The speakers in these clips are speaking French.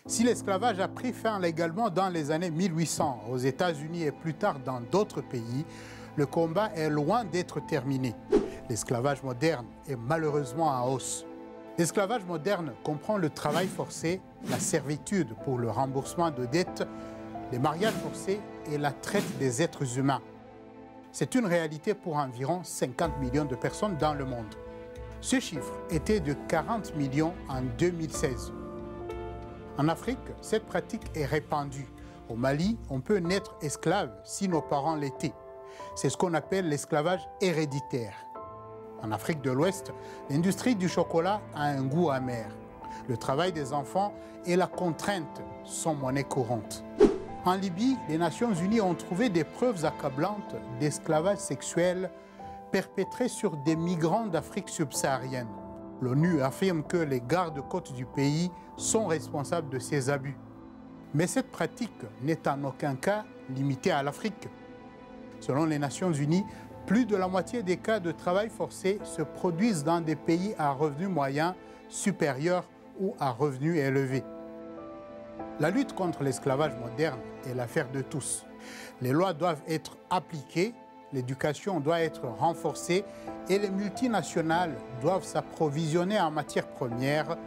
Si l'esclavage a pris fin légalement dans les années 1800 aux États-Unis et plus tard dans d'autres pays, le combat est loin d'être terminé. L'esclavage moderne est malheureusement en hausse. L'esclavage moderne comprend le travail forcé, la servitude pour le remboursement de dettes, les mariages forcés et la traite des êtres humains. C'est une réalité pour environ 50 millions de personnes dans le monde. Ce chiffre était de 40 millions en 2016. En Afrique, cette pratique est répandue. Au Mali, on peut naître esclave si nos parents l'étaient. C'est ce qu'on appelle l'esclavage héréditaire. En Afrique de l'Ouest, l'industrie du chocolat a un goût amer. Le travail des enfants et la contrainte sont monnaie courante. En Libye, les Nations Unies ont trouvé des preuves accablantes d'esclavage sexuel perpétré sur des migrants d'Afrique subsaharienne. L'ONU affirme que les gardes-côtes du pays sont responsables de ces abus. Mais cette pratique n'est en aucun cas limitée à l'Afrique. Selon les Nations Unies, plus de la moitié des cas de travail forcé se produisent dans des pays à revenus moyens supérieurs ou à revenus élevés. La lutte contre l'esclavage moderne est l'affaire de tous. Les lois doivent être appliquées, l'éducation doit être renforcée et les multinationales doivent s'approvisionner en matières premières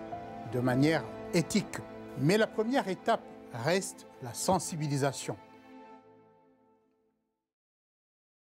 de manière éthique. Mais la première étape reste la sensibilisation.